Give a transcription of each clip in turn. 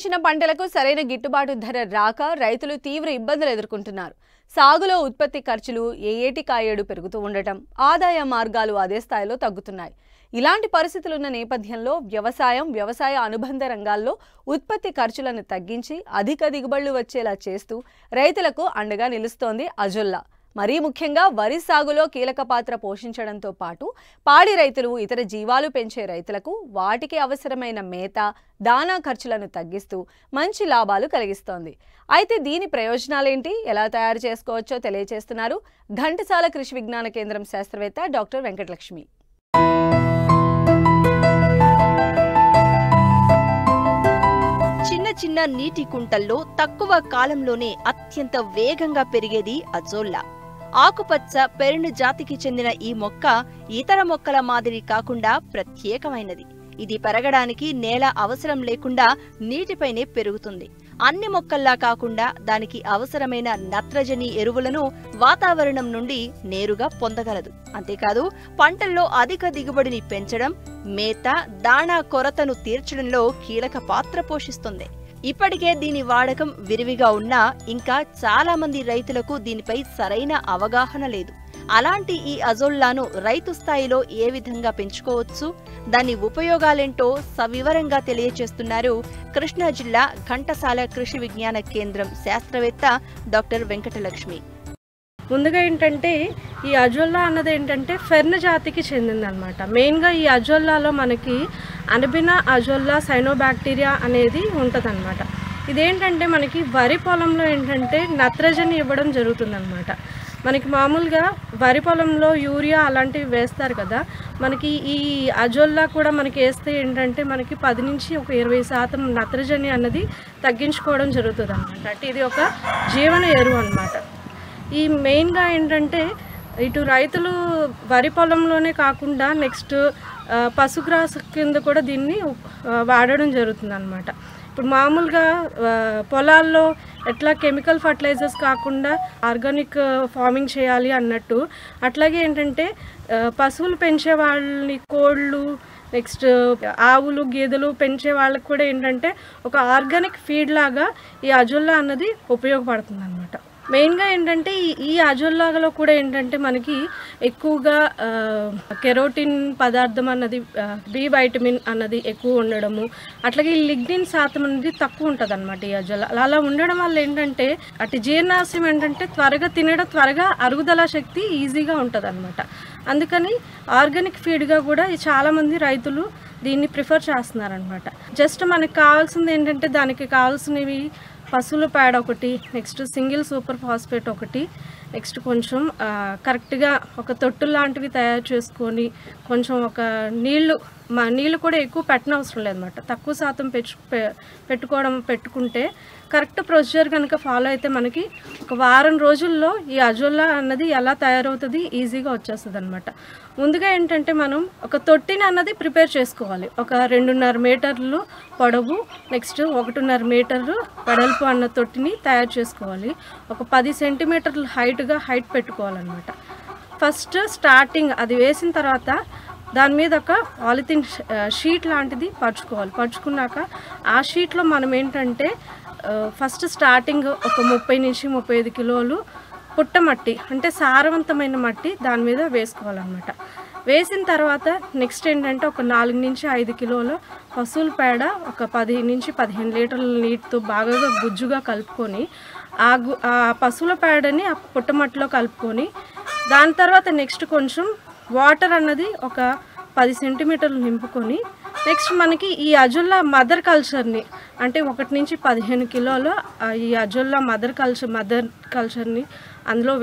పండించిన పంటలకు సరైన గిట్టుబాటు ధర రాక రైతులు తీవ్ర ఇబ్బందులు ఎదుర్కొంటున్నారు. సాగులో ఉత్పత్తి ఖర్చులు ఏటికాయేడు పెరుగుతూ ఉండటం, ఆదాయ మార్గాలు అదే స్థాయిలో తగ్గుతున్నాయి. ఇలాంటి పరిస్థితులున్న నేపథ్యంలో వ్యవసాయ అనుబంధ రంగాల్లో ఉత్పత్తి ఖర్చులను తగ్గించి అధిక దిగుబడులు వచ్చేలా చేస్తూ రైతులకు అండగా నిలుస్తోంది అజొల్లా. మరీ ముఖ్యంగా వరి సాగులో కీలక పాత్ర పోషించడంతో పాటు పాడి రైతులు, ఇతర జీవాలు పెంచే రైతులకు వాటికి అవసరమైన మేత, దానా ఖర్చులను తగ్గిస్తూ మంచి లాభాలు కలిగిస్తోంది. అయితే దీని ప్రయోజనాలేంటి, ఎలా తయారు చేసుకోవచ్చో తెలియజేస్తున్నారు ఘంటసాల కృషి విజ్ఞాన కేంద్రం శాస్త్రవేత్త డాక్టర్ వెంకటలక్ష్మి. చిన్న చిన్న నీటి కుంటల్లో తక్కువ కాలంలోనే అత్యంత వేగంగా పెరిగేది అజొల్లా. ఆకుపచ్చ పెరును జాతికి చెందిన ఈ మొక్క ఇతర మొక్కల మాదిరి కాకుండా ప్రత్యేకమైనది. ఇది పెరగడానికి నేల అవసరం లేకుండా నీటిపైనే పెరుగుతుంది. అన్ని మొక్కల్లా కాకుండా దానికి అవసరమైన నత్రజని ఎరువులను వాతావరణం నుండి నేరుగా పొందగలదు. అంతేకాదు పంటల్లో అధిక దిగుబడిని పెంచడం, మేత, దాణా కొరతను తీర్చడంలో కీలక పాత్ర పోషిస్తుంది. ఇప్పటికే దీని వాడకం విరివిగా ఉన్నా ఇంకా చాలా మంది రైతులకు దీనిపై సరైన అవగాహన లేదు. అలాంటి ఈ అజొల్లాను రైతు స్థాయిలో ఏ విధంగా పెంచుకోవచ్చు, దాని ఉపయోగాలేంటో సవివరంగా తెలియజేస్తున్నారు కృష్ణా జిల్లా ఘంటసాల కృషి విజ్ఞాన కేంద్రం శాస్త్రవేత్త డాక్టర్ వెంకటలక్ష్మి. ముందుగా ఏంటంటే ఈ అజొల్లా అన్నది ఏంటంటే ఫెర్న్ జాతికి చెందిందనమాట. మెయిన్గా ఈ అజొల్లాలో మనకి అనబినా అజొల్లా సైనోబాక్టీరియా అనేది ఉంటుందన్నమాట. ఇదేంటంటే మనకి వరి పొలంలో ఏంటంటే నత్రజని ఇవ్వడం జరుగుతుందన్నమాట. మనకి మామూలుగా వరి పొలంలో యూరియా అలాంటివి వేస్తారు కదా, మనకి ఈ అజొల్లా కూడా మనకి వేస్తే ఏంటంటే మనకి 10 నుంచి 20% నత్రజని అన్నది తగ్గించుకోవడం జరుగుతుంది అనమాట. అంటే ఇది ఒక జీవన ఎరువు అనమాట. ఈ మెయిన్గా ఏంటంటే ఇటు రైతులు వరి పొలంలోనే కాకుండా నెక్స్ట్ పశుగ్రాస కింద కూడా దీన్ని వాడడం జరుగుతుంది అనమాట. ఇప్పుడు మామూలుగా పొలాల్లో ఎట్లా కెమికల్ ఫర్టిలైజర్స్ కాకుండా ఆర్గానిక్ ఫార్మింగ్ చేయాలి అన్నట్టు, అట్లాగే ఏంటంటే పశువులు పెంచే వాళ్ళని, కోళ్ళు, నెక్స్ట్ ఆవులు, గేదెలు పెంచే వాళ్ళకి కూడా ఏంటంటే ఒక ఆర్గానిక్ ఫీడ్ లాగా ఈ అజొల్లా అన్నది ఉపయోగపడుతుంది అనమాట. మెయిన్గా ఏంటంటే ఈ అజొల్లాలో కూడా ఏంటంటే మనకి ఎక్కువగా కెరోటిన్ పదార్థం అన్నది, బి వైటమిన్ అన్నది ఎక్కువ ఉండడము, అట్లాగే ఈ లిగ్నిన్ శాతం అనేది తక్కువ ఉంటుంది అనమాట ఈ అజొల్లా. అలా ఉండడం వల్ల ఏంటంటే అటు జీర్ణాశయం ఏంటంటే త్వరగా తినడం, త్వరగా అరుగుదల శక్తి ఈజీగా ఉంటుంది అనమాట. అందుకని ఆర్గానిక్ ఫీడ్గా కూడా చాలామంది రైతులు దీన్ని ప్రిఫర్ చేస్తున్నారనమాట. జస్ట్ మనకు కావాల్సింది ఏంటంటే దానికి కావాల్సినవి పశువుల పేడ ఒకటి, నెక్స్ట్ సింగిల్ సూపర్ ఫాస్ఫేట్ ఒకటి, నెక్స్ట్ కొంచెం కరెక్ట్గా ఒక తొట్టు లాంటివి తయారు చేసుకొని కొంచెం ఒక నీళ్ళు కూడా ఎక్కువ పెట్టనవసరం లేదన్నమాట. తక్కువ శాతం పెట్టుకుంటే కరెక్ట్ ప్రొసీజర్ కనుక ఫాలో అయితే మనకి ఒక వారం రోజుల్లో ఈ అజొల్లా అన్నది ఎలా తయారవుతుంది ఈజీగా వచ్చేస్తుంది అనమాట. ముందుగా ఏంటంటే మనం ఒక తొట్టిని అన్నది ప్రిపేర్ చేసుకోవాలి. ఒక 2.5 మీటర్లు పొడవు, నెక్స్ట్ 1.5 మీటర్లు వెడల్పు అన్న తొట్టిని తయారు చేసుకోవాలి. ఒక 10 సెంటీమీటర్లు హైట్ పెట్టుకోవాలన్నమాట. ఫస్ట్ స్టార్టింగ్ అది వేసిన తర్వాత దాని మీద ఒక పాలిథిన్ షీట్ లాంటిది పరుచుకున్నాక ఆ షీట్లో మనం ఏంటంటే ఫస్ట్ స్టార్టింగ్ ఒక 30 నుంచి 35 కిలోలు పుట్టమట్టి, అంటే సారవంతమైన మట్టి దాని మీద వేసుకోవాలన్నమాట. వేసిన తర్వాత నెక్స్ట్ ఏంటంటే ఒక 4 నుంచి 5 కిలోల పశువుల పేడ ఒక 10 నుంచి 15 లీటర్ల నీటితో బాగా గుజ్జుగా కలుపుకొని ఆ పశువుల పేడని ఆ పుట్టమట్టిలో కలుపుకొని దాని తర్వాత నెక్స్ట్ కొంచెం వాటర్ అన్నది ఒక 10 సెంటీమీటర్లు నింపుకొని నెక్స్ట్ మనకి ఈ అజొల్లా మదర్ కల్చర్ని, అంటే 1 నుంచి 15 కిలోలు ఈ అజొల్లా మదర్ కల్చర్ని అందులో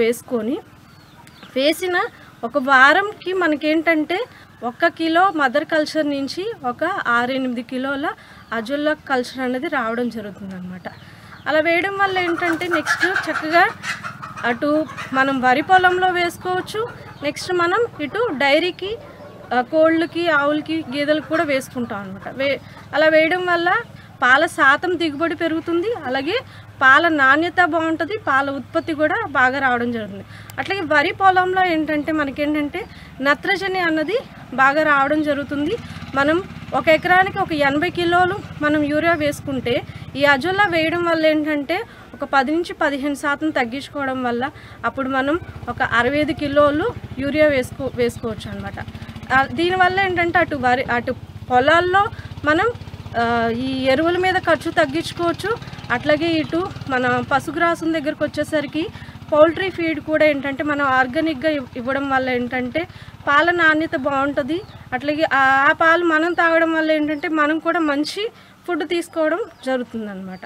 వేసిన ఒక వారంకి మనకేంటంటే 1 కిలో మదర్ కల్చర్ నుంచి ఒక 6-8 కిలోల అజొల్లా కల్చర్ అనేది రావడం జరుగుతుంది అనమాట. అలా వేయడం వల్ల ఏంటంటే నెక్స్ట్ చక్కగా అటు మనం వరి పొలంలో వేసుకోవచ్చు, నెక్స్ట్ మనం ఇటు డైరీకి, కోళ్ళకి, ఆవులకి, గేదెలకు కూడా వేసుకుంటాం అనమాట. అలా వేయడం వల్ల పాల శాతం దిగుబడి పెరుగుతుంది, అలాగే పాల నాణ్యత బాగుంటుంది, పాల ఉత్పత్తి కూడా బాగా రావడం జరుగుతుంది. అట్లాగే వరి పొలంలో ఏంటంటే మనకేంటంటే నత్రజని అన్నది బాగా రావడం జరుగుతుంది. మనం ఒక ఎకరానికి ఒక 80 కిలోలు మనం యూరియా వేసుకుంటే ఈ అజొల్లా వేయడం వల్ల ఏంటంటే ఒక 10 నుంచి 15% తగ్గించుకోవడం వల్ల అప్పుడు మనం ఒక 65 కిలోలు యూరియా వేసుకోవచ్చు అనమాట. దీనివల్ల ఏంటంటే అటు పొలాల్లో మనం ఈ ఎరువుల మీద ఖర్చు తగ్గించుకోవచ్చు. అట్లాగే ఇటు మన పశుగ్రాసం దగ్గరకు వచ్చేసరికి పౌల్ట్రీ ఫీడ్ కూడా ఏంటంటే మనం ఆర్గానిక్గా ఇవ్వడం వల్ల ఏంటంటే పాల నాణ్యత బాగుంటుంది. అట్లాగే ఆ పాలు మనం తాగడం వల్ల ఏంటంటే మనం కూడా మంచి ఫుడ్ తీసుకోవడం జరుగుతుంది అన్నమాట.